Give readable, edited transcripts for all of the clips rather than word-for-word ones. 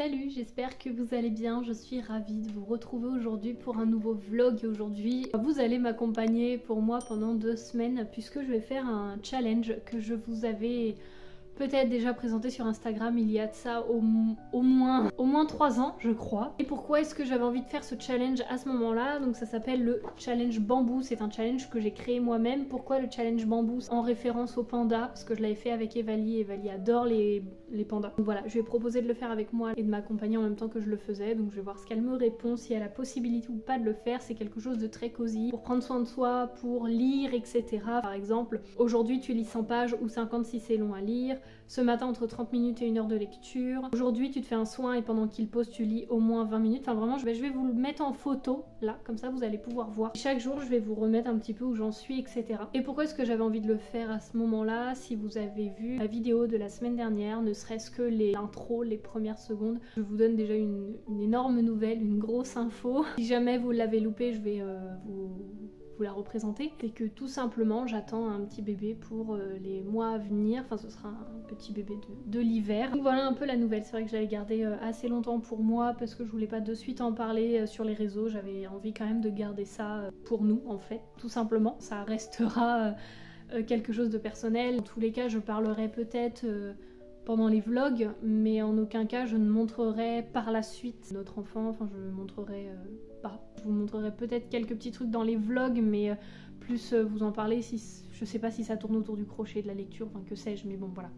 Salut, j'espère que vous allez bien, je suis ravie de vous retrouver aujourd'hui pour un nouveau vlog. Et aujourd'hui, vous allez m'accompagner pour moi pendant 2 semaines puisque je vais faire un challenge que je vous avais peut-être déjà présenté sur Instagram il y a de ça au moins 3 ans je crois. Et pourquoi est-ce que j'avais envie de faire ce challenge à ce moment-là? Donc ça s'appelle le challenge bambou, c'est un challenge que j'ai créé moi-même. Pourquoi le challenge bambou? En référence aux pandas, parce que je l'avais fait avec Evali. Evali adore les pandas. Donc voilà, je lui ai proposé de le faire avec moi et de m'accompagner en même temps que je le faisais. Donc je vais voir ce qu'elle me répond, si elle a la possibilité ou pas de le faire. C'est quelque chose de très cosy pour prendre soin de soi, pour lire, etc. Par exemple, aujourd'hui tu lis 100 pages ou 50 si c'est long à lire. Ce matin entre 30 minutes et 1 heure de lecture. Aujourd'hui tu te fais un soin et pendant qu'il pose tu lis au moins 20 minutes. Enfin vraiment je vais vous le mettre en photo là, comme ça vous allez pouvoir voir. Chaque jour je vais vous remettre un petit peu où j'en suis, etc. Et pourquoi est-ce que j'avais envie de le faire à ce moment-là? Si vous avez vu la vidéo de la semaine dernière, ne serait-ce que l'intro, les premières secondes, je vous donne déjà une énorme nouvelle, une grosse info. Si jamais vous l'avez loupé, je vais vous la représenter. C'est que tout simplement j'attends un petit bébé pour les mois à venir. Enfin ce sera un petit bébé de l'hiver. Donc voilà un peu la nouvelle. C'est vrai que j'avais gardé assez longtemps pour moi parce que je voulais pas de suite en parler sur les réseaux. J'avais envie quand même de garder ça pour nous en fait, tout simplement. Ça restera quelque chose de personnel. En tous les cas je parlerai peut-être pendant les vlogs, mais en aucun cas je ne montrerai par la suite notre enfant. Enfin je montrerai pas. Je vous montrerai peut-être quelques petits trucs dans les vlogs, mais plus vous en parler si je sais pas si ça tourne autour du crochet, de la lecture, enfin que sais-je, mais bon voilà.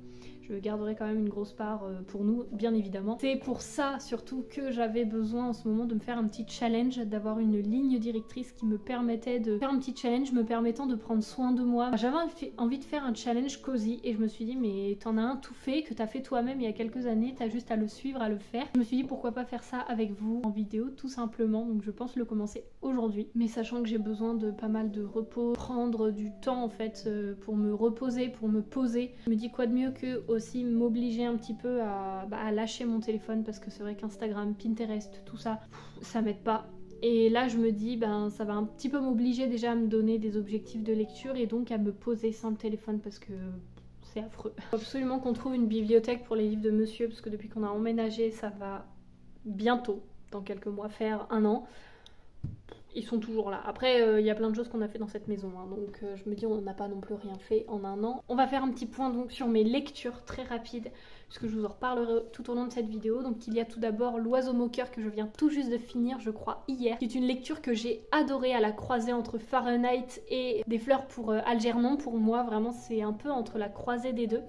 Je garderai quand même une grosse part pour nous, bien évidemment. C'est pour ça surtout que j'avais besoin en ce moment de me faire un petit challenge, d'avoir une ligne directrice qui me permettait de faire un petit challenge me permettant de prendre soin de moi. J'avais envie de faire un challenge cosy et je me suis dit mais t'en as un tout fait que t'as fait toi-même il y a quelques années, t'as juste à le suivre, à le faire. Je me suis dit pourquoi pas faire ça avec vous en vidéo tout simplement, donc je pense le commencer aujourd'hui. Mais sachant que j'ai besoin de pas mal de repos, prendre du temps en fait pour me reposer, pour me poser. Je me dis quoi de mieux que aussi m'obliger un petit peu à lâcher mon téléphone parce que c'est vrai qu'Instagram, Pinterest, tout ça, ça m'aide pas. Et là je me dis ça va un petit peu m'obliger déjà à me donner des objectifs de lecture et donc à me poser sans le téléphone parce que c'est affreux. Faut absolument qu'on trouve une bibliothèque pour les livres de monsieur parce que depuis qu'on a emménagé ça va bientôt, dans quelques mois, faire 1 an. Ils sont toujours là. Après, il y a plein de choses qu'on a fait dans cette maison, hein, donc je me dis on n'a pas non plus rien fait en 1 an. On va faire un petit point donc sur mes lectures très rapides, puisque je vous en reparlerai tout au long de cette vidéo. Donc il y a tout d'abord L'Oiseau Moqueur que je viens tout juste de finir, je crois hier, qui est une lecture que j'ai adorée à la croisée entre Fahrenheit et Des fleurs pour Algernon. Pour moi, vraiment, c'est un peu entre la croisée des deux.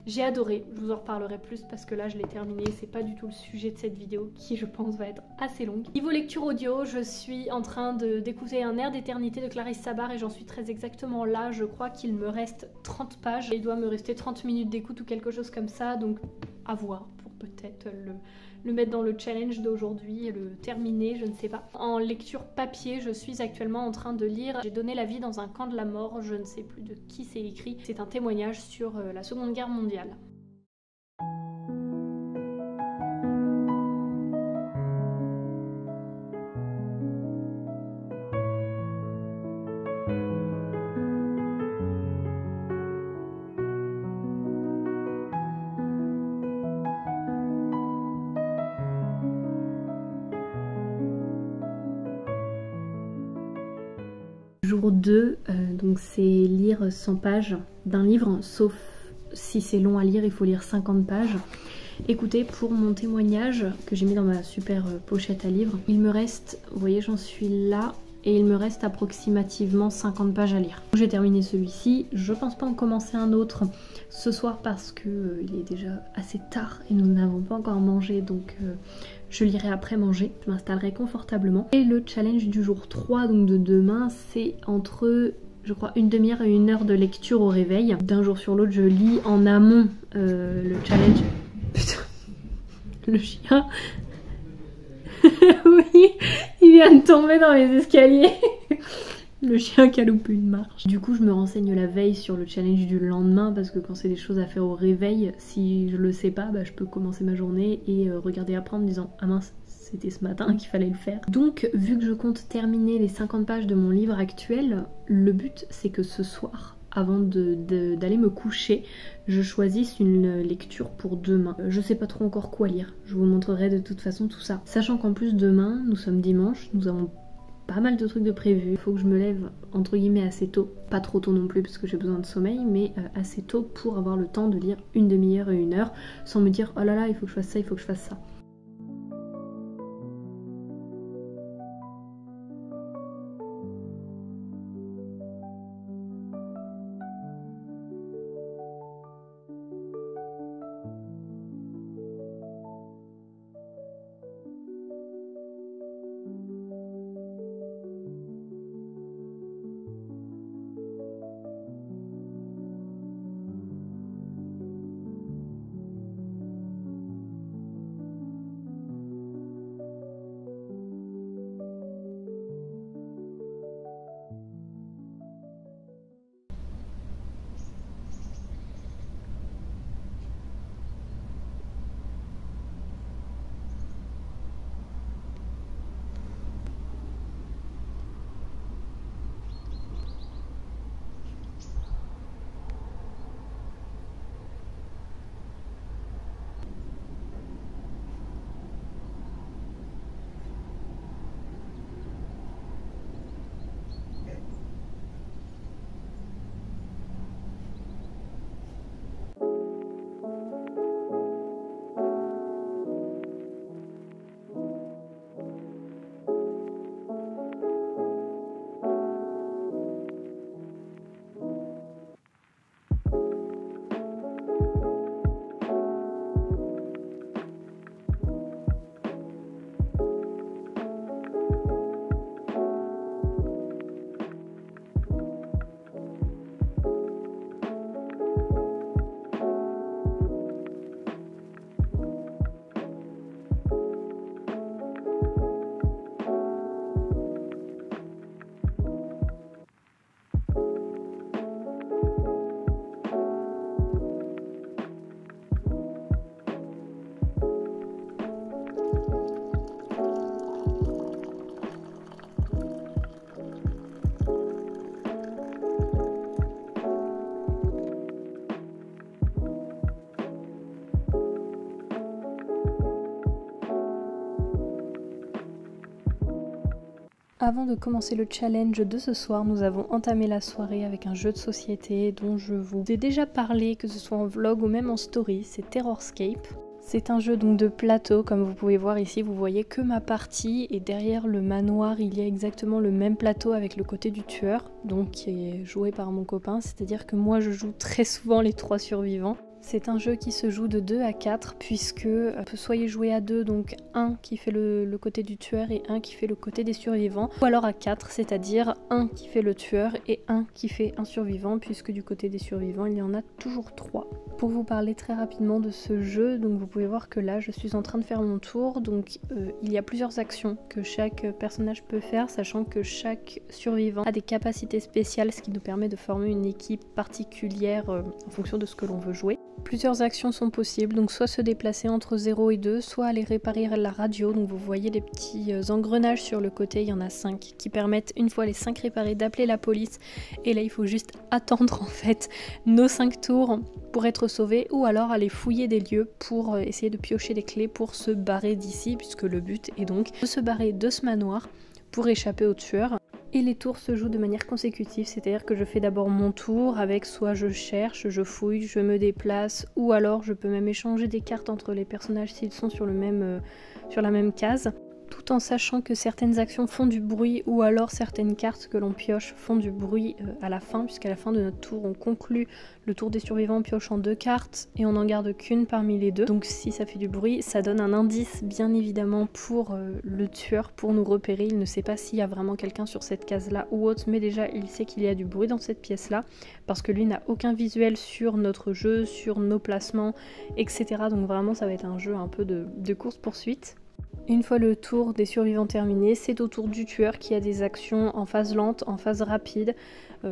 J'ai adoré, je vous en reparlerai plus parce que là je l'ai terminé, c'est pas du tout le sujet de cette vidéo qui je pense va être assez longue. Niveau lecture audio, je suis en train d'écouter Un air d'éternité de Clarisse Sabar et j'en suis très exactement là. Je crois qu'il me reste 30 pages, il doit me rester 30 minutes d'écoute ou quelque chose comme ça, donc à voir pour peut-être le mettre dans le challenge d'aujourd'hui et le terminer, je ne sais pas. En lecture papier, je suis actuellement en train de lire J'ai donné la vie dans un camp de la mort, je ne sais plus de qui c'est écrit. C'est un témoignage sur la Seconde Guerre mondiale. Jour 2, donc c'est lire 100 pages d'un livre, sauf si c'est long à lire, il faut lire 50 pages. Écoutez, pour mon témoignage que j'ai mis dans ma super pochette à livres, il me reste, vous voyez j'en suis là, et il me reste approximativement 50 pages à lire. J'ai terminé celui-ci, je pense pas en commencer un autre ce soir parce que il est déjà assez tard et nous n'avons pas encore mangé, donc je lirai après manger, je m'installerai confortablement. Et le challenge du jour 3, donc de demain, c'est entre je crois une demi-heure et 1 heure de lecture au réveil. D'un jour sur l'autre je lis en amont le challenge. Putain, le chien. Oui, il vient de tomber dans les escaliers. Le chien qui a loupé une marche. Du coup je me renseigne la veille sur le challenge du lendemain parce que quand c'est des choses à faire au réveil, si je le sais pas, je peux commencer ma journée et regarder après en me disant ah mince, c'était ce matin qu'il fallait le faire. Donc vu que je compte terminer les 50 pages de mon livre actuel, le but c'est que ce soir avant d'aller me coucher, je choisisse une lecture pour demain. Je sais pas trop encore quoi lire, je vous montrerai de toute façon tout ça. Sachant qu'en plus demain, nous sommes dimanche, nous avons pas mal de trucs de prévus. Il faut que je me lève entre guillemets assez tôt, pas trop tôt non plus parce que j'ai besoin de sommeil, mais assez tôt pour avoir le temps de lire une demi-heure et 1 heure sans me dire oh là là il faut que je fasse ça, il faut que je fasse ça. Avant de commencer le challenge de ce soir, nous avons entamé la soirée avec un jeu de société dont je vous ai déjà parlé, que ce soit en vlog ou même en story, c'est Terrorscape. C'est un jeu donc de plateau, comme vous pouvez voir ici, vous voyez que ma partie et derrière le manoir il y a exactement le même plateau avec le côté du tueur, donc qui est joué par mon copain, c'est-à-dire que moi je joue très souvent les 3 survivants. C'est un jeu qui se joue de 2 à 4 puisque peut soyez jouer à 2, donc un qui fait le côté du tueur et un qui fait le côté des survivants, ou alors à 4, c'est-à-dire un qui fait le tueur et un qui fait un survivant, puisque du côté des survivants il y en a toujours 3. Pour vous parler très rapidement de ce jeu, donc vous pouvez voir que là je suis en train de faire mon tour, donc il y a plusieurs actions que chaque personnage peut faire, sachant que chaque survivant a des capacités spéciales, ce qui nous permet de former une équipe particulière en fonction de ce que l'on veut jouer. Plusieurs actions sont possibles, donc soit se déplacer entre 0 et 2, soit aller réparer la radio, donc vous voyez les petits engrenages sur le côté, il y en a 5 qui permettent, une fois les 5 réparés, d'appeler la police, et là il faut juste attendre en fait nos 5 tours pour être sauvé, ou alors aller fouiller des lieux pour essayer de piocher des clés pour se barrer d'ici, puisque le but est donc de se barrer de ce manoir pour échapper au tueur. Et les tours se jouent de manière consécutive, c'est-à-dire que je fais d'abord mon tour avec soit je cherche, je fouille, je me déplace, ou alors je peux même échanger des cartes entre les personnages s'ils sont sur la même case, tout en sachant que certaines actions font du bruit ou alors certaines cartes que l'on pioche font du bruit à la fin, puisqu'à la fin de notre tour on conclut le tour des survivants en piochant 2 cartes et on n'en garde qu'une parmi les 2. Donc si ça fait du bruit, ça donne un indice bien évidemment pour le tueur, pour nous repérer. Il ne sait pas s'il y a vraiment quelqu'un sur cette case là ou autre, mais déjà il sait qu'il y a du bruit dans cette pièce là, parce que lui n'a aucun visuel sur notre jeu, sur nos placements, etc. Donc vraiment ça va être un jeu un peu de course-poursuite. Une fois le tour des survivants terminé, c'est au tour du tueur qui a des actions en phase lente, en phase rapide.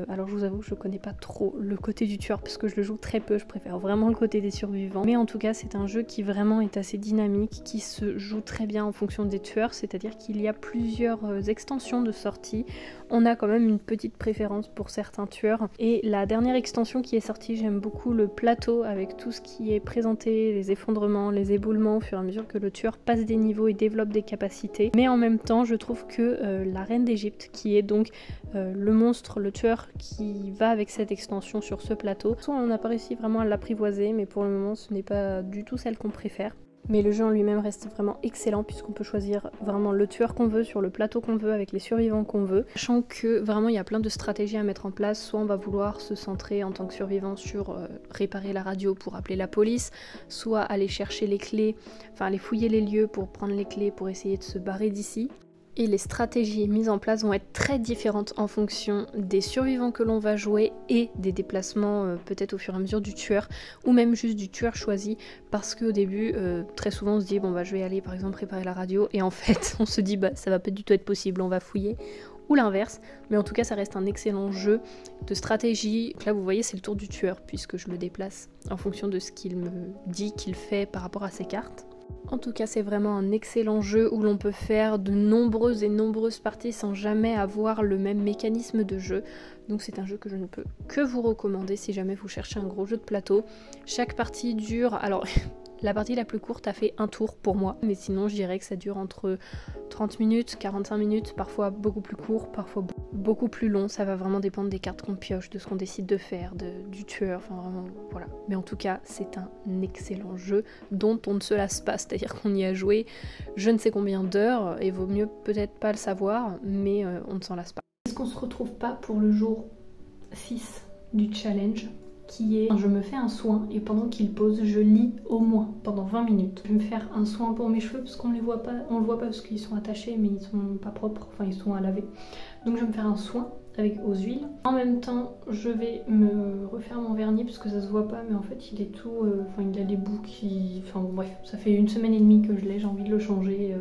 Alors je vous avoue, je connais pas trop le côté du tueur parce que je le joue très peu, je préfère vraiment le côté des survivants. Mais en tout cas, c'est un jeu qui vraiment est assez dynamique, qui se joue très bien en fonction des tueurs, c'est-à-dire qu'il y a plusieurs extensions de sortie. On a quand même une petite préférence pour certains tueurs. Et la dernière extension qui est sortie, j'aime beaucoup le plateau avec tout ce qui est présenté, les effondrements, les éboulements au fur et à mesure que le tueur passe des niveaux et développe des capacités. Mais en même temps, je trouve que la reine d'Égypte, qui est donc le monstre, le tueur qui va avec cette extension sur ce plateau, soit on n'a pas réussi vraiment à l'apprivoiser, mais pour le moment ce n'est pas du tout celle qu'on préfère. Mais le jeu en lui-même reste vraiment excellent puisqu'on peut choisir vraiment le tueur qu'on veut sur le plateau qu'on veut avec les survivants qu'on veut. Sachant que vraiment il y a plein de stratégies à mettre en place. Soit on va vouloir se centrer en tant que survivant sur réparer la radio pour appeler la police, soit aller chercher les clés, enfin aller fouiller les lieux pour prendre les clés pour essayer de se barrer d'ici. Et les stratégies mises en place vont être très différentes en fonction des survivants que l'on va jouer et des déplacements peut-être au fur et à mesure du tueur ou même juste du tueur choisi, parce qu'au début très souvent on se dit bon bah je vais aller par exemple réparer la radio et en fait on se dit bah ça va pas du tout être possible, on va fouiller, ou l'inverse. Mais en tout cas ça reste un excellent jeu de stratégie. Là vous voyez c'est le tour du tueur puisque je le déplace en fonction de ce qu'il me dit qu'il fait par rapport à ses cartes. En tout cas c'est vraiment un excellent jeu où l'on peut faire de nombreuses parties sans jamais avoir le même mécanisme de jeu. Donc c'est un jeu que je ne peux que vous recommander si jamais vous cherchez un gros jeu de plateau. Chaque partie dure, alors la partie la plus courte a fait un tour pour moi, mais sinon je dirais que ça dure entre 30 minutes, 45 minutes, parfois beaucoup plus court, parfois beaucoup plus long. Ça va vraiment dépendre des cartes qu'on pioche, de ce qu'on décide de faire, du tueur, enfin vraiment voilà. Mais en tout cas c'est un excellent jeu dont on ne se lasse pas, c'est-à-dire qu'on y a joué je ne sais combien d'heures et vaut mieux peut-être pas le savoir, mais on ne s'en lasse pas. Est-ce qu'on se retrouve pas pour le jour 6 du challenge qui est je me fais un soin et pendant qu'il pose je lis au moins pendant 20 minutes. Je vais me faire un soin pour mes cheveux parce qu'on les voit pas, on le voit pas parce qu'ils sont attachés mais ils sont pas propres, enfin ils sont à laver. Donc je vais me faire un soin avec aux huiles. En même temps je vais me refaire mon vernis parce que ça se voit pas mais en fait il est tout, enfin il a les bouts qui, enfin bon, bref ça fait 1 semaine et demie que je l'ai, j'ai envie de le changer.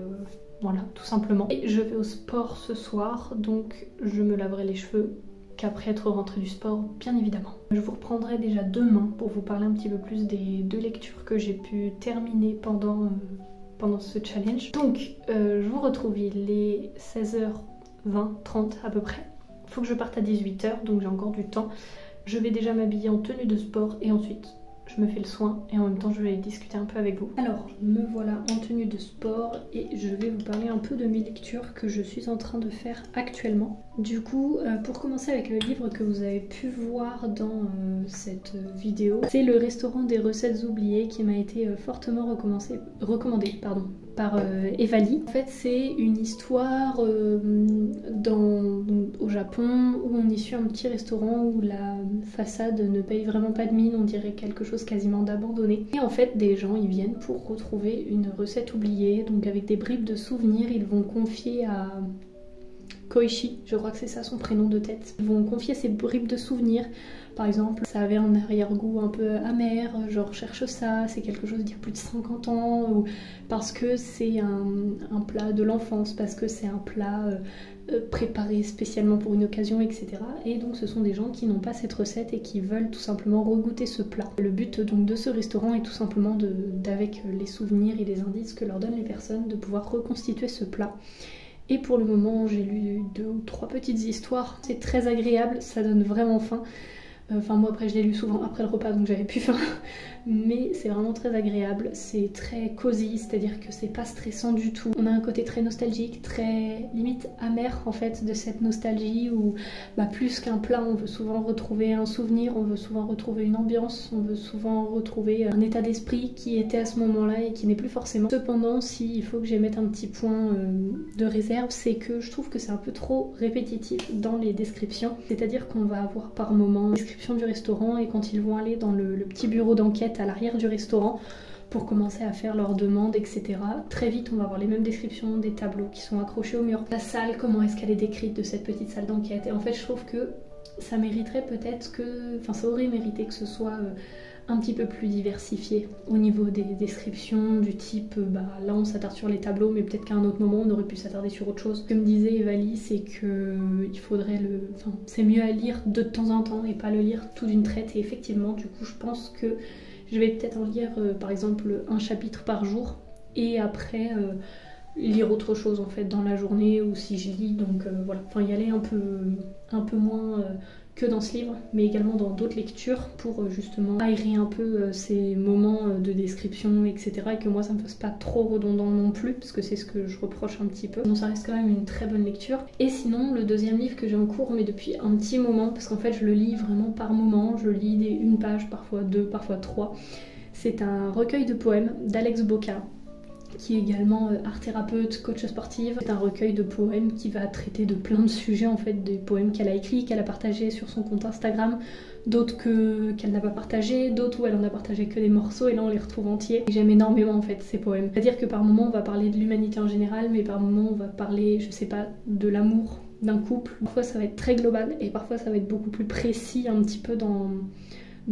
Voilà, tout simplement. Et je vais au sport ce soir, donc je me laverai les cheveux qu'après être rentrée du sport, bien évidemment. Je vous reprendrai déjà demain pour vous parler un petit peu plus des 2 lectures que j'ai pu terminer pendant ce challenge. Donc, je vous retrouve, il est 16h20, 30 à peu près. Il faut que je parte à 18h, donc j'ai encore du temps. Je vais déjà m'habiller en tenue de sport et ensuite je me fais le soin et en même temps je vais discuter un peu avec vous. Alors me voilà en tenue de sport et je vais vous parler un peu de mes lectures que je suis en train de faire actuellement. Du coup pour commencer avec le livre que vous avez pu voir dans cette vidéo, c'est Le Restaurant des recettes oubliées qui m'a été fortement recommandé par Evali. En fait c'est une histoire au Japon où on y suit un petit restaurant où la façade ne paye vraiment pas de mine, on dirait quelque chose quasiment d'abandonné. Et en fait des gens ils viennent pour retrouver une recette oubliée, donc avec des bribes de souvenirs ils vont confier à Koichi, je crois que c'est ça son prénom de tête. Ils vont confier ces bribes de souvenirs. Par exemple, ça avait un arrière-goût un peu amer, genre cherche ça, c'est quelque chose d'il y a plus de 50 ans, ou parce que c'est un plat de l'enfance, parce que c'est un plat préparé spécialement pour une occasion, etc. Et donc ce sont des gens qui n'ont pas cette recette et qui veulent tout simplement regoûter ce plat. Le but donc de ce restaurant est tout simplement d'avec les souvenirs et les indices que leur donnent les personnes, de pouvoir reconstituer ce plat. Et pour le moment, j'ai lu 2 ou 3 petites histoires. C'est très agréable, ça donne vraiment faim. Enfin moi après je l'ai lu souvent après le repas donc j'avais plus faim. Mais c'est vraiment très agréable, c'est très cosy, c'est-à-dire que c'est pas stressant du tout. On a un côté très nostalgique, très limite amer en fait de cette nostalgie où plus qu'un plat on veut souvent retrouver un souvenir, on veut souvent retrouver une ambiance, on veut souvent retrouver un état d'esprit qui était à ce moment-là et qui n'est plus forcément. Cependant il faut que j'émette un petit point de réserve, c'est que je trouve que c'est un peu trop répétitif dans les descriptions. C'est-à-dire qu'on va avoir par moment description du restaurant et quand ils vont aller dans le petit bureau d'enquête à l'arrière du restaurant pour commencer à faire leurs demandes, etc. Très vite on va avoir les mêmes descriptions des tableaux qui sont accrochés au mur. La salle, comment est-ce qu'elle est décrite de cette petite salle d'enquête, et en fait je trouve que ça mériterait peut-être enfin ça aurait mérité que ce soit un petit peu plus diversifié au niveau des descriptions, du type là on s'attarde sur les tableaux, mais peut-être qu'à un autre moment on aurait pu s'attarder sur autre chose. Ce que me disait Evali, c'est que il faudrait c'est mieux à lire de temps en temps et pas le lire tout d'une traite, et effectivement du coup je pense que je vais peut-être en lire par exemple un chapitre par jour et après lire autre chose en fait dans la journée, ou si je lis, donc voilà, enfin y aller un peu moins que dans ce livre, mais également dans d'autres lectures pour justement aérer un peu ces moments de description, etc. et que moi ça me fasse pas trop redondant non plus, parce que c'est ce que je reproche un petit peu. Donc ça reste quand même une très bonne lecture. Et sinon le deuxième livre que j'ai en cours, mais depuis un petit moment, parce qu'en fait je le lis vraiment par moment, je lis une page, parfois deux, parfois trois. C'est un recueil de poèmes d'Alex Boca, qui est également art thérapeute, coach sportive. C'est un recueil de poèmes qui va traiter de plein de sujets, en fait, des poèmes qu'elle a écrits, qu'elle a partagés sur son compte Instagram, d'autres qu'elle n'a pas partagés, d'autres où elle en a partagé que des morceaux, et là on les retrouve entiers. Et j'aime énormément en fait ces poèmes. C'est-à-dire que par moments on va parler de l'humanité en général, mais par moments on va parler, je sais pas, de l'amour d'un couple. Parfois ça va être très global, et parfois ça va être beaucoup plus précis un petit peu dans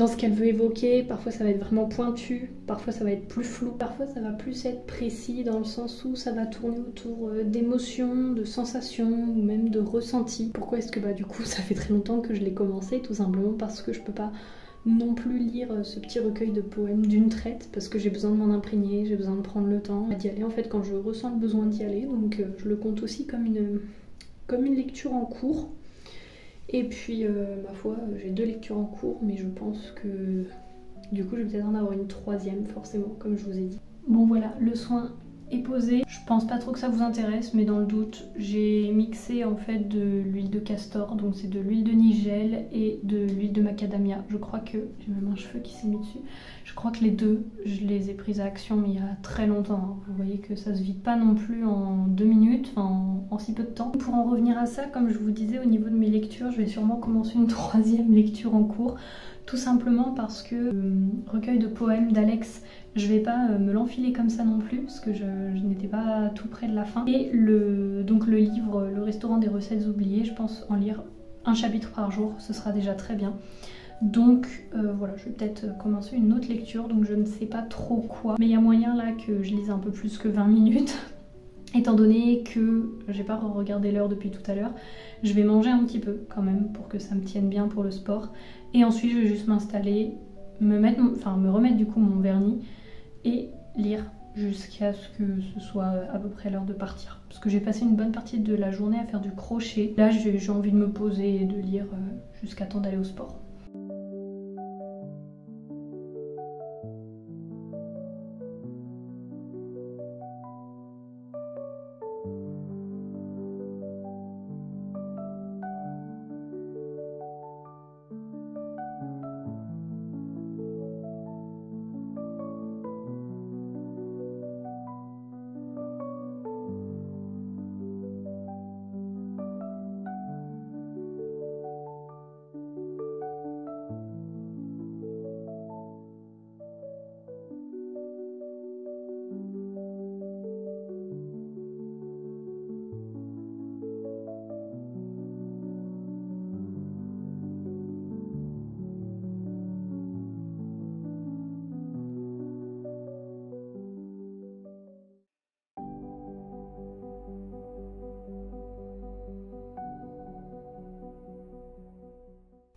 ce qu'elle veut évoquer. Parfois ça va être vraiment pointu, parfois ça va être plus flou, parfois ça va plus être précis dans le sens où ça va tourner autour d'émotions, de sensations ou même de ressentis. Pourquoi est-ce que du coup ça fait très longtemps que je l'ai commencé? Tout simplement parce que je peux pas non plus lire ce petit recueil de poèmes d'une traite, parce que j'ai besoin de m'en imprégner, j'ai besoin de prendre le temps d'y aller en fait quand je ressens le besoin d'y aller, donc je le compte aussi comme une lecture en cours. Et puis, ma foi, j'ai 2 lectures en cours, mais je pense que du coup, je vais peut-être en avoir une 3e, forcément, comme je vous ai dit. Bon voilà, le soin est posé. Je pense pas trop que ça vous intéresse, mais dans le doute, j'ai mixé en fait de l'huile de castor, donc c'est de l'huile de nigel et de l'huile de macadamia. Je crois que, j'ai même un cheveu qui s'est mis dessus, je crois que les deux, je les ai prises à Action il y a très longtemps. Vous voyez que ça se vide pas non plus en 2 minutes, enfin en si peu de temps. Pour en revenir à ça, comme je vous disais au niveau de mes lectures, je vais sûrement commencer une 3e lecture en cours. Tout simplement parce que le recueil de poèmes d'Alex, je vais pas me l'enfiler comme ça non plus, parce que je n'étais pas tout près de la fin. Et donc le livre Le restaurant des recettes oubliées, je pense en lire un chapitre par jour, ce sera déjà très bien. Donc voilà, je vais peut-être commencer une autre lecture, donc je ne sais pas trop quoi. Mais il y a moyen là que je lise un peu plus que 20 minutes. Étant donné que j'ai pas regardé l'heure depuis tout à l'heure, je vais manger un petit peu quand même pour que ça me tienne bien pour le sport. Et ensuite je vais juste m'installer, me remettre du coup mon vernis et lire jusqu'à ce que ce soit à peu près l'heure de partir. Parce que j'ai passé une bonne partie de la journée à faire du crochet. Là j'ai envie de me poser et de lire jusqu'à temps d'aller au sport.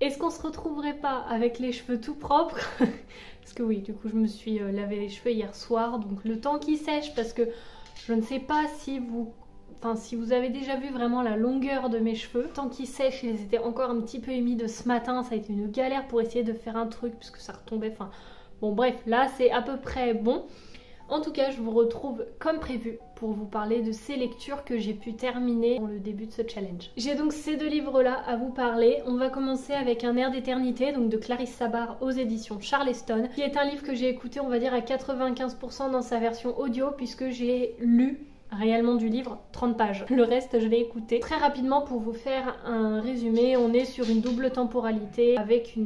Est-ce qu'on se retrouverait pas avec les cheveux tout propres? Parce que oui, du coup je me suis lavé les cheveux hier soir, donc le temps qui sèche, parce que je ne sais pas si vous avez déjà vu vraiment la longueur de mes cheveux. Le temps qui sèche, ils étaient encore un petit peu humides ce matin, ça a été une galère pour essayer de faire un truc, puisque ça retombait, bon bref, là c'est à peu près bon. En tout cas, je vous retrouve comme prévu pour vous parler de ces lectures que j'ai pu terminer dans le début de ce challenge. J'ai donc ces 2 livres-là à vous parler. On va commencer avec Un air d'éternité, donc de Clarisse Sabart aux éditions Charleston, qui est un livre que j'ai écouté, on va dire, à 95% dans sa version audio, puisque j'ai lu réellement du livre 30 pages. Le reste je l'ai écouté. Très rapidement pour vous faire un résumé, on est sur une double temporalité avec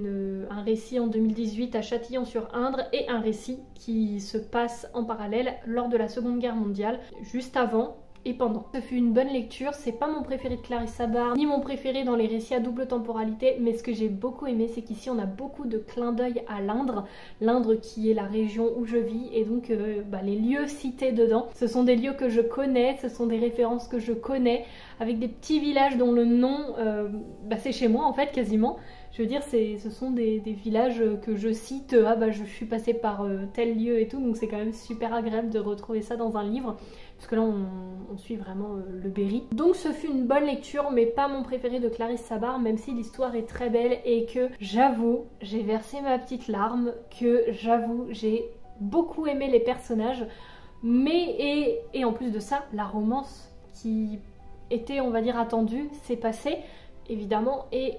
un récit en 2018 à Châtillon-sur-Indre et un récit qui se passe en parallèle lors de la Seconde Guerre mondiale, juste avant et pendant. Ce fut une bonne lecture, c'est pas mon préféré de Clarisse Sabard, ni mon préféré dans les récits à double temporalité, mais ce que j'ai beaucoup aimé, c'est qu'ici on a beaucoup de clins d'œil à l'Indre, l'Indre qui est la région où je vis, et donc les lieux cités dedans, ce sont des lieux que je connais, ce sont des références que je connais, avec des petits villages dont le nom, c'est chez moi en fait quasiment. Je veux dire, ce sont des villages que je cite, je suis passée par tel lieu et tout, donc c'est quand même super agréable de retrouver ça dans un livre, parce que là on suit vraiment le Berry. Donc ce fut une bonne lecture, mais pas mon préféré de Clarisse Sabard, même si l'histoire est très belle et que j'avoue, j'ai versé ma petite larme, que j'avoue, j'ai beaucoup aimé les personnages, mais et en plus de ça, la romance qui était, on va dire, attendue, s'est passée, évidemment, et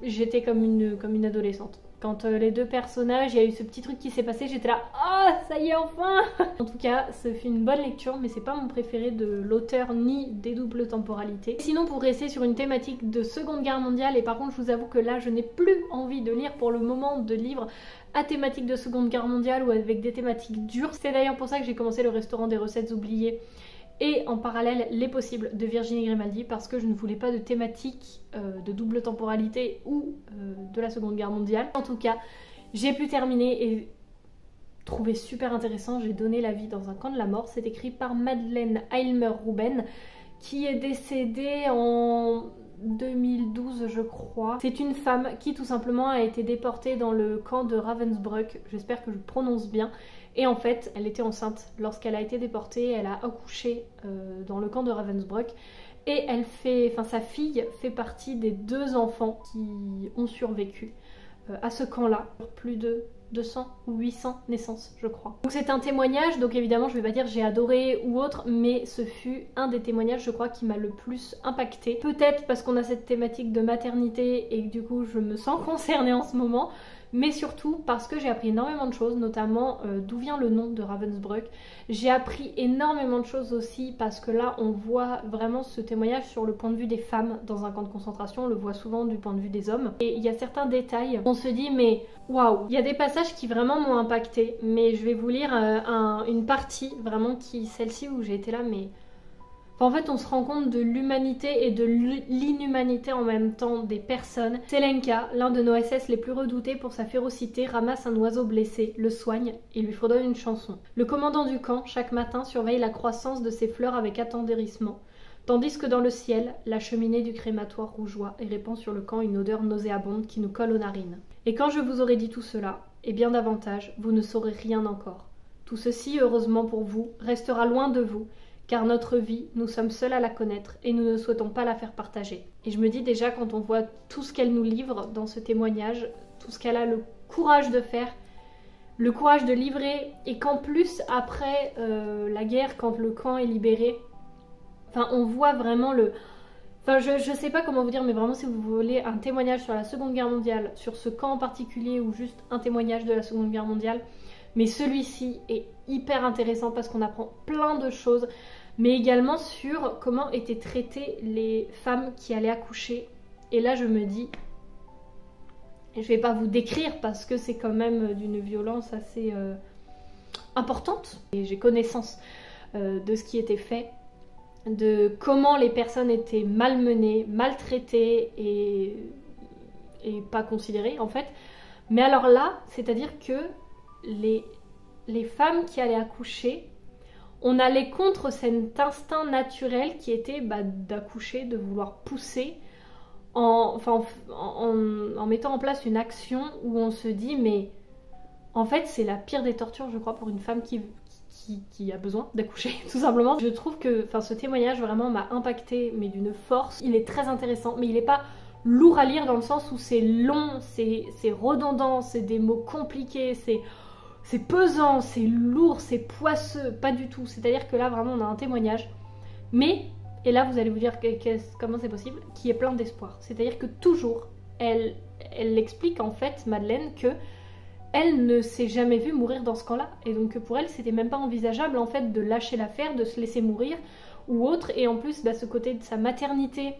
j'étais comme une adolescente. Quand les deux personnages, il y a eu ce petit truc qui s'est passé, j'étais là, oh ça y est enfin. En tout cas, ce fut une bonne lecture, mais c'est pas mon préféré de l'auteur ni des doubles temporalités. Sinon, pour rester sur une thématique de Seconde Guerre mondiale, et par contre je vous avoue que là je n'ai plus envie de lire pour le moment de livres à thématique de Seconde Guerre mondiale ou avec des thématiques dures. C'est d'ailleurs pour ça que j'ai commencé le restaurant des recettes oubliées et en parallèle Les Possibles de Virginie Grimaldi, parce que je ne voulais pas de thématique de double temporalité ou de la Seconde Guerre mondiale. En tout cas, j'ai pu terminer et trouver super intéressant. J'ai donné la vie dans un camp de la mort. C'est écrit par Madeleine Aylmer-Rouben, qui est décédée en 2012 je crois. C'est une femme qui tout simplement a été déportée dans le camp de Ravensbrück, j'espère que je prononce bien. Et en fait, elle était enceinte lorsqu'elle a été déportée, elle a accouché dans le camp de Ravensbrück. Et sa fille fait partie des 2 enfants qui ont survécu à ce camp-là. Plus de 200 ou 800 naissances, je crois. Donc c'est un témoignage, donc évidemment je vais pas dire j'ai adoré ou autre, mais ce fut un des témoignages, je crois, qui m'a le plus impacté. Peut-être parce qu'on a cette thématique de maternité et que du coup je me sens concernée en ce moment, mais surtout parce que j'ai appris énormément de choses, notamment d'où vient le nom de Ravensbrück. J'ai appris énormément de choses aussi parce que là on voit vraiment ce témoignage sur le point de vue des femmes dans un camp de concentration, on le voit souvent du point de vue des hommes. Et il y a certains détails, on se dit mais waouh, il y a des passages qui vraiment m'ont impacté, mais je vais vous lire une partie vraiment celle-ci où j'ai été là mais... En fait, on se rend compte de l'humanité et de l'inhumanité en même temps des personnes. Selenka, l'un de nos SS les plus redoutés pour sa férocité, ramasse un oiseau blessé, le soigne et lui fredonne une chanson. Le commandant du camp, chaque matin, surveille la croissance de ses fleurs avec attendrissement, tandis que dans le ciel, la cheminée du crématoire rougeoie et répand sur le camp une odeur nauséabonde qui nous colle aux narines. Et quand je vous aurai dit tout cela, et bien davantage, vous ne saurez rien encore. Tout ceci, heureusement pour vous, restera loin de vous, car notre vie, nous sommes seuls à la connaître et nous ne souhaitons pas la faire partager. Et je me dis déjà, quand on voit tout ce qu'elle nous livre dans ce témoignage, tout ce qu'elle a le courage de faire, le courage de livrer, et qu'en plus, après la guerre, quand le camp est libéré, on voit vraiment le... je sais pas comment vous dire, mais vraiment si vous voulez un témoignage sur la Seconde Guerre mondiale, sur ce camp en particulier, ou juste un témoignage de la Seconde Guerre mondiale, mais celui-ci est hyper intéressant parce qu'on apprend plein de choses, mais également sur comment étaient traitées les femmes qui allaient accoucher. Et là je me dis, je vais pas vous décrire parce que c'est quand même d'une violence assez importante, et j'ai connaissance de ce qui était fait, de comment les personnes étaient malmenées, maltraitées et pas considérées en fait. Mais alors là, c'est-à-dire que les femmes qui allaient accoucher, on allait contre cet instinct naturel qui était d'accoucher, de vouloir pousser, en mettant en place une action où on se dit mais en fait c'est la pire des tortures je crois pour une femme qui a besoin d'accoucher tout simplement. Je trouve que ce témoignage vraiment m'a impacté mais d'une force. Il est très intéressant mais il n'est pas lourd à lire dans le sens où c'est long, c'est redondant, c'est des mots compliqués, c'est pesant, c'est lourd, c'est poisseux, pas du tout. C'est-à-dire que là, vraiment, on a un témoignage. Mais, et là, vous allez vous dire comment c'est possible, qui est plein d'espoir. C'est-à-dire que toujours, elle explique en fait, Madeleine, que elle ne s'est jamais vue mourir dans ce camp-là. Et donc pour elle, c'était même pas envisageable en fait de lâcher l'affaire, de se laisser mourir ou autre. Et en plus, ce côté de sa maternité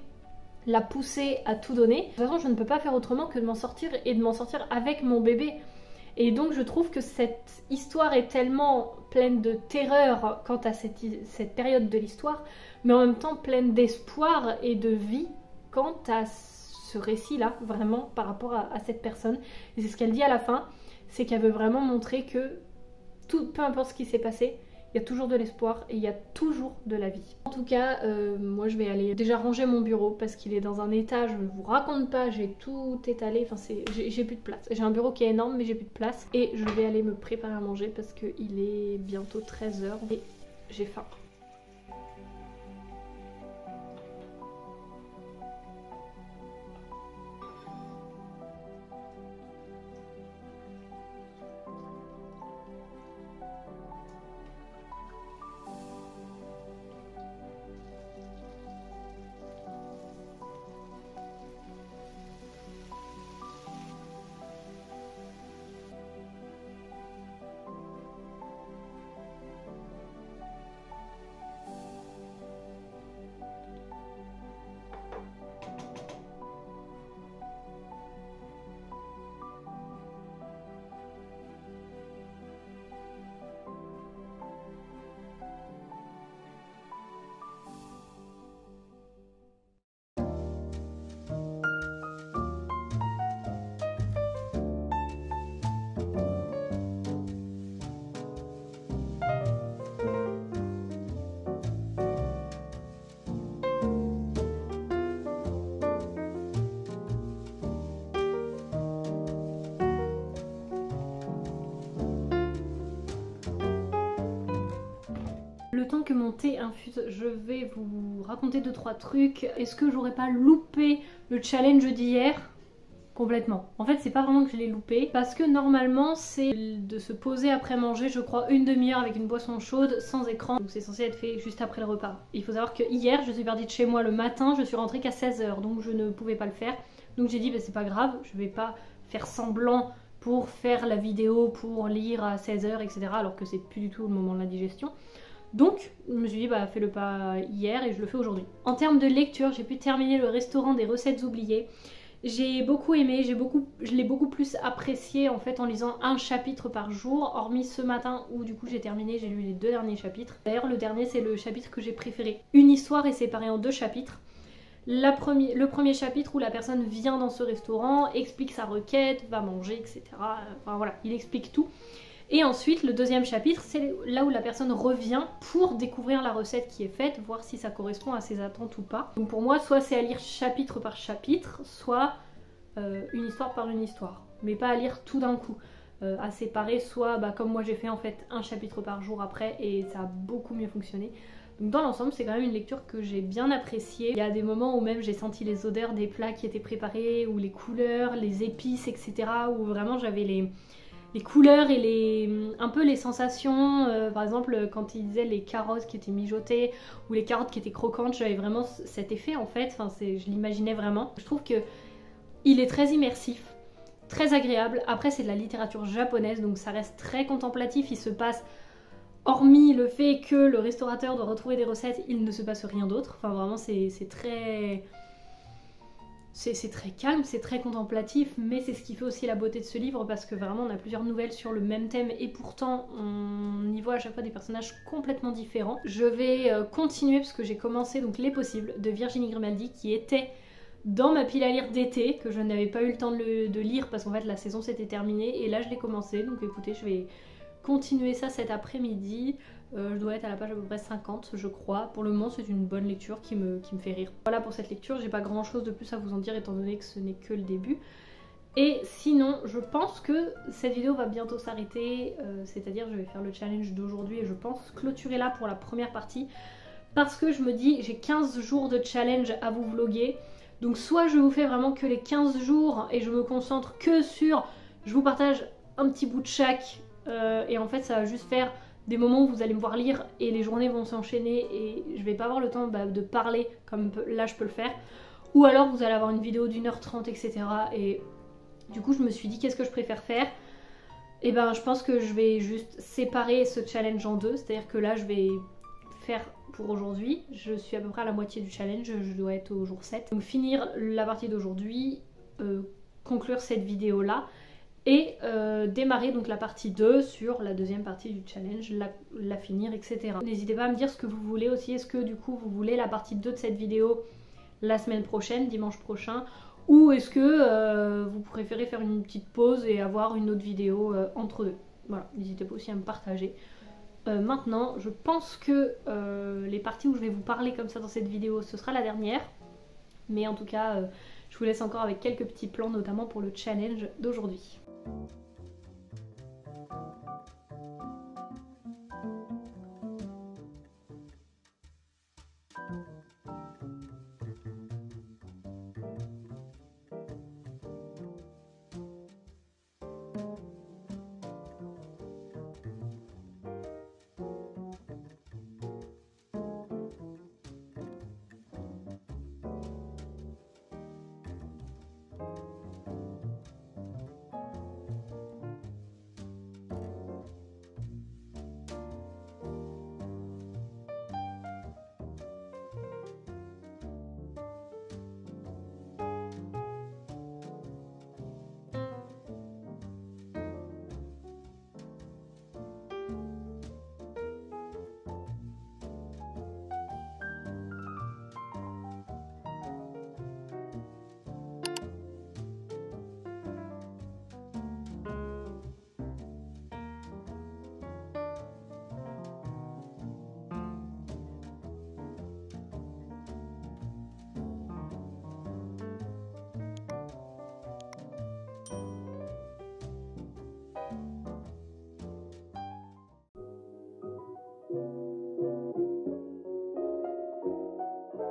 l'a poussée à tout donner. De toute façon, je ne peux pas faire autrement que de m'en sortir et de m'en sortir avec mon bébé. Et donc je trouve que cette histoire est tellement pleine de terreur quant à cette période de l'histoire, mais en même temps pleine d'espoir et de vie quant à ce récit-là, vraiment par rapport à cette personne. Et c'est ce qu'elle dit à la fin, c'est qu'elle veut vraiment montrer que peu importe ce qui s'est passé, il y a toujours de l'espoir et il y a toujours de la vie. En tout cas, moi je vais aller déjà ranger mon bureau parce qu'il est dans un état, je ne vous raconte pas, j'ai tout étalé, enfin j'ai plus de place. J'ai un bureau qui est énorme mais j'ai plus de place et je vais aller me préparer à manger parce qu'il est bientôt 13 h et j'ai faim. Le temps que mon thé infuse, je vais vous raconter 2-3 trucs. Est-ce que j'aurais pas loupé le challenge d'hier? Complètement. En fait, c'est pas vraiment que je l'ai loupé parce que normalement c'est de se poser après manger, je crois, une demi-heure avec une boisson chaude sans écran. Donc c'est censé être fait juste après le repas. Il faut savoir que hier, je suis partie de chez moi le matin, je suis rentrée qu'à 16 h, donc je ne pouvais pas le faire. Donc j'ai dit bah, c'est pas grave, je vais pas faire semblant pour faire la vidéo, pour lire à 16 h, etc. alors que c'est plus du tout le moment de la digestion. Donc je me suis dit bah fais-le pas hier et je le fais aujourd'hui. En termes de lecture, j'ai pu terminer le restaurant des recettes oubliées. J'ai beaucoup aimé, je l'ai beaucoup plus apprécié en fait en lisant un chapitre par jour, hormis ce matin où du coup j'ai terminé, j'ai lu les 2 derniers chapitres. D'ailleurs le dernier c'est le chapitre que j'ai préféré. Une histoire est séparée en 2 chapitres. Le premier chapitre où la personne vient dans ce restaurant, explique sa requête, va manger, etc. Enfin voilà, il explique tout. Et ensuite, le deuxième chapitre, c'est là où la personne revient pour découvrir la recette qui est faite, voir si ça correspond à ses attentes ou pas. Donc pour moi, soit c'est à lire chapitre par chapitre, soit une histoire par une histoire. Mais pas à lire tout d'un coup. À séparer, soit bah, comme moi j'ai fait en fait un chapitre par jour après et ça a beaucoup mieux fonctionné. Donc dans l'ensemble, c'est quand même une lecture que j'ai bien appréciée. Il y a des moments où même j'ai senti les odeurs des plats qui étaient préparés, ou les couleurs, les épices, etc. Où vraiment j'avais les couleurs et un peu les sensations, par exemple quand il disait les carottes qui étaient mijotées ou les carottes qui étaient croquantes, j'avais vraiment cet effet en fait, enfin, je l'imaginais vraiment. Je trouve que il est très immersif, très agréable. Après c'est de la littérature japonaise donc ça reste très contemplatif, il se passe, hormis le fait que le restaurateur doit retrouver des recettes, il ne se passe rien d'autre, enfin vraiment c'est très... C'est très calme, c'est très contemplatif, mais c'est ce qui fait aussi la beauté de ce livre parce que vraiment on a plusieurs nouvelles sur le même thème et pourtant on y voit à chaque fois des personnages complètement différents. Je vais continuer parce que j'ai commencé donc Les Possibles de Virginie Grimaldi qui était dans ma pile à lire d'été, que je n'avais pas eu le temps de lire parce qu'en fait la saison s'était terminée et là je l'ai commencé, donc écoutez je vais continuer ça cet après-midi. Je dois être à la page à peu près 50 je crois. Pour le moment c'est une bonne lecture qui me fait rire. Voilà pour cette lecture, j'ai pas grand chose de plus à vous en dire étant donné que ce n'est que le début. Et sinon je pense que cette vidéo va bientôt s'arrêter, c'est-à-dire je vais faire le challenge d'aujourd'hui et je pense clôturer là pour la première partie. Parce que je me dis j'ai 15 jours de challenge à vous vlogger. Donc soit je vous fais vraiment que les 15 jours et je me concentre que sur, je vous partage un petit bout de chaque et en fait ça va juste faire des moments où vous allez me voir lire et les journées vont s'enchaîner et je vais pas avoir le temps de parler comme là je peux le faire. Ou alors vous allez avoir une vidéo d'1h30 etc. Et du coup je me suis dit qu'est-ce que je préfère faire. Et ben je pense que je vais juste séparer ce challenge en 2. C'est-à-dire que là je vais faire pour aujourd'hui. Je suis à peu près à la moitié du challenge, je dois être au jour 7. Donc finir la partie d'aujourd'hui, conclure cette vidéo là. et démarrer donc la partie 2 sur la deuxième partie du challenge, la finir, etc. N'hésitez pas à me dire ce que vous voulez aussi. Est-ce que du coup vous voulez la partie 2 de cette vidéo la semaine prochaine, dimanche prochain, ou est-ce que vous préférez faire une petite pause et avoir une autre vidéo entre deux? Voilà, n'hésitez pas aussi à me partager. Maintenant, je pense que les parties où je vais vous parler comme ça dans cette vidéo, ce sera la dernière. Mais en tout cas, je vous laisse encore avec quelques petits plans, notamment pour le challenge d'aujourd'hui.